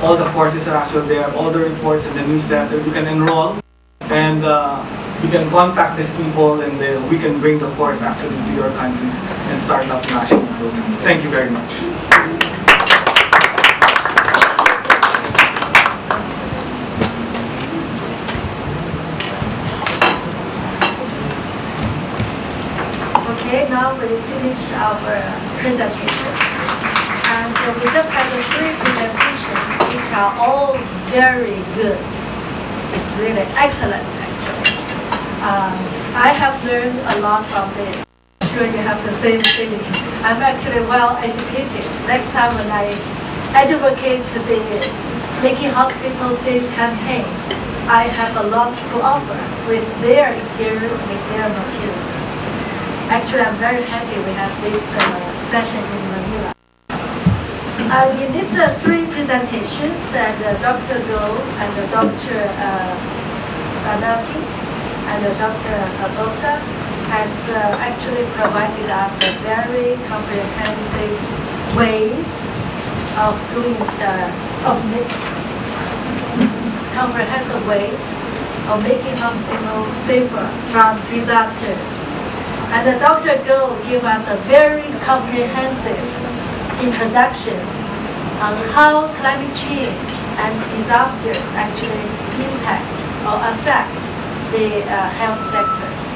all the courses are actually there, all the reports in the newsletter. You can enroll, and you can contact these people, and we can bring the course actually to your countries and start up national programs. Thank you very much. Okay, now we finish our presentation. And we just had 3 presentations, which are all very good. It's really excellent, actually. I have learned a lot from this. I'm sure you have the same feeling. I'm actually well educated. Next time when I advocate the Making Hospitals Safe campaigns, I have a lot to offer with their experience, with their materials. Actually, I'm very happy we have this session in Manila. In these 3 presentations, Dr. Go and Dr. Banati and Dr. Barbosa has actually provided us a very comprehensive ways of doing comprehensive ways of making hospitals safer from disasters. And Dr. Go gave us a very comprehensive introduction on how climate change and disasters actually impact or affect the health sectors.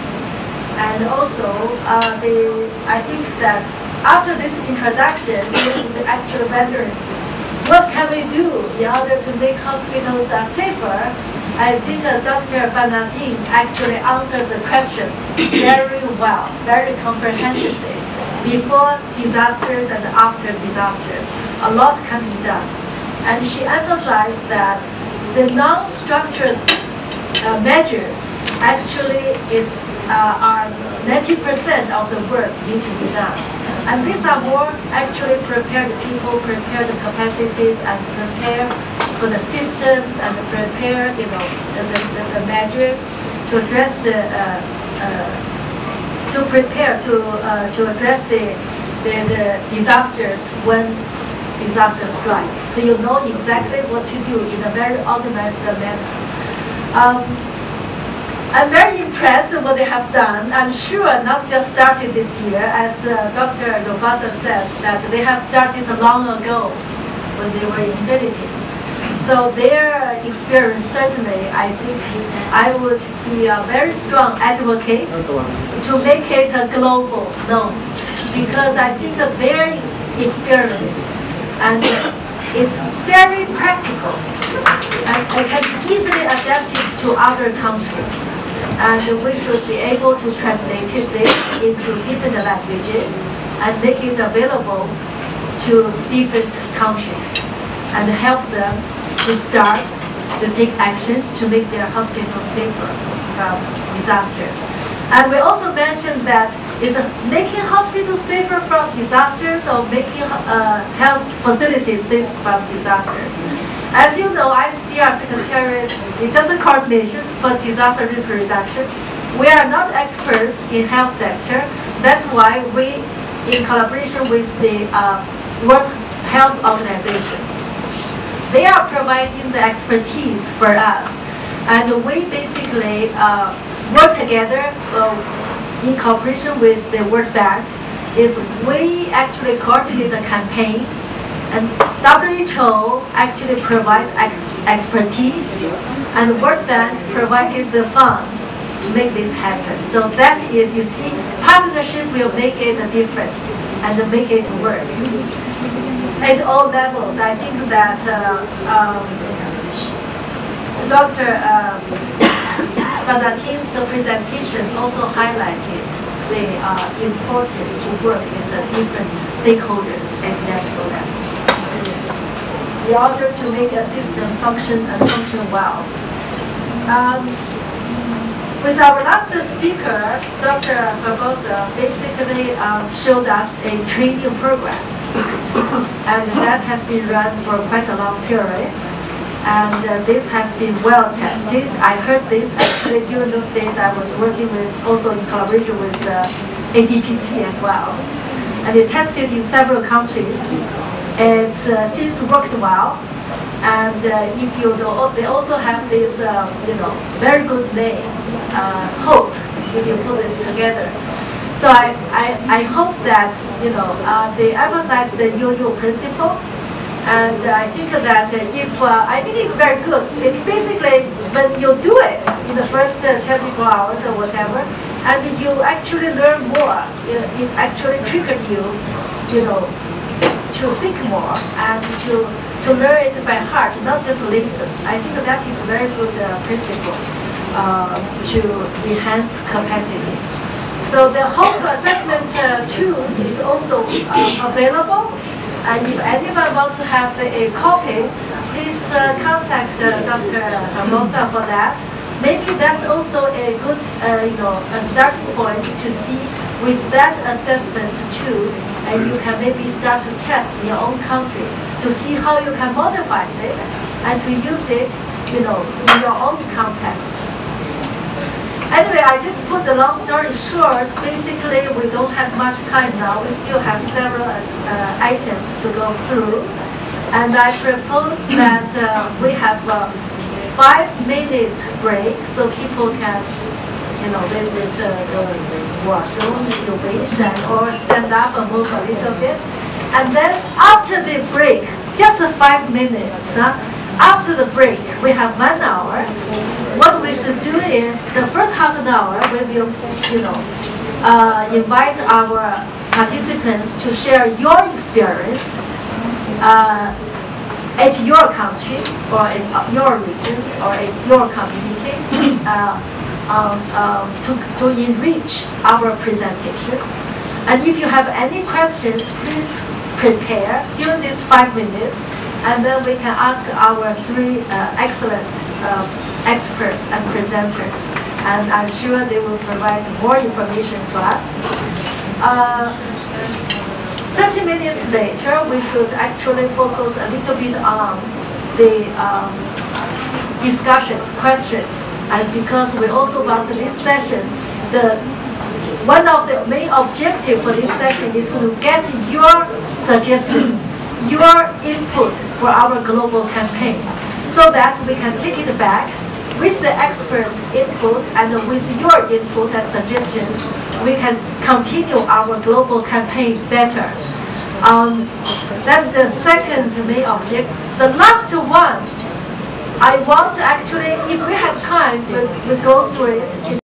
And also, I think that after this introduction, we would actually wonder, what can we do in order to make hospitals safer? I think Dr. Banatin actually answered the question very well, very comprehensively. Before disasters and after disasters, a lot can be done. And she emphasized that the non-structured measures actually are 90% of the work need to be done. And these are more actually prepared people, prepared capacities, and prepare for the systems, and prepare the measures to address to address the disasters when disasters strike. So you know exactly what to do in a very organized manner. I'm very impressed with what they have done. I'm sure not just started this year, as Dr. Robasa said, that they have started long ago when they were in Philippines. So their experience, certainly, I think I would be a very strong advocate to make it a global known, because I think that their experience and is very practical and can be easily adapted to other countries. And we should be able to translate this into different languages and make it available to different countries and help them to start to take actions to make their hospitals safer from disasters. And we also mentioned that is making hospitals safer from disasters or making health facilities safe from disasters. As you know, ICDR Secretariat is just a coordination for disaster risk reduction. We are not experts in health sector. That's why we, in collaboration with the World Health Organization, they are providing the expertise for us. And we basically work together in cooperation with the World Bank. Is we actually coordinate the campaign, and WHO actually provide expertise, and World Bank provided the funds to make this happen. So that is, you see, partnership will make it a difference and make it work. At all levels, I think that Dr. Badatin's presentation also highlighted the importance to work with different stakeholders at national level in order to make a system function and function well. With our last speaker, Dr. Barbosa basically showed us a training program, and that has been run for quite a long period. And this has been well tested. I heard this actually during those days I was working with, also in collaboration with ADPC as well. And it tested in several countries. It seems worked well. And if you know, they also have this, very good name, Hope, if you put this together. So I hope that, they emphasize the UU principle. And I think that I think it's very good. Basically, when you do it in the first 24 hours or whatever, and you actually learn more, it's actually triggered you, to think more and to learn it by heart, not just listen. I think that is a very good principle to enhance capacity. So the whole assessment tools is also available. And if anyone wants to have a copy, please contact Dr. Hermosa for that. Maybe that's also a good, a starting point to see with that assessment tool, and you can maybe start to test in your own country to see how you can modify it and to use it, in your own context. Anyway, I just put the long story short. Basically, we don't have much time now. We still have several items to go through. And I propose that we have a 5-minute break so people can, visit the washroom if you wish, or stand up and move a little bit. And then after the break, just 5 minutes, after the break, we have 1 hour. What we should do is, the first half an hour, we will, invite our participants to share your experience at your country, or at your region, or at your community, to enrich our presentations. And if you have any questions, please prepare during these 5 minutes. And then we can ask our 3 excellent experts and presenters. And I'm sure they will provide more information to us. 30 minutes later, we should actually focus a little bit on the discussions, questions. And because we also want this session, one of the main objectives for this session is to get your suggestions, your input for our global campaign, so that we can take it back with the experts' input and with your input and suggestions, we can continue our global campaign better. That's the second main object. The last one, I want to actually, if we have time, we go through it in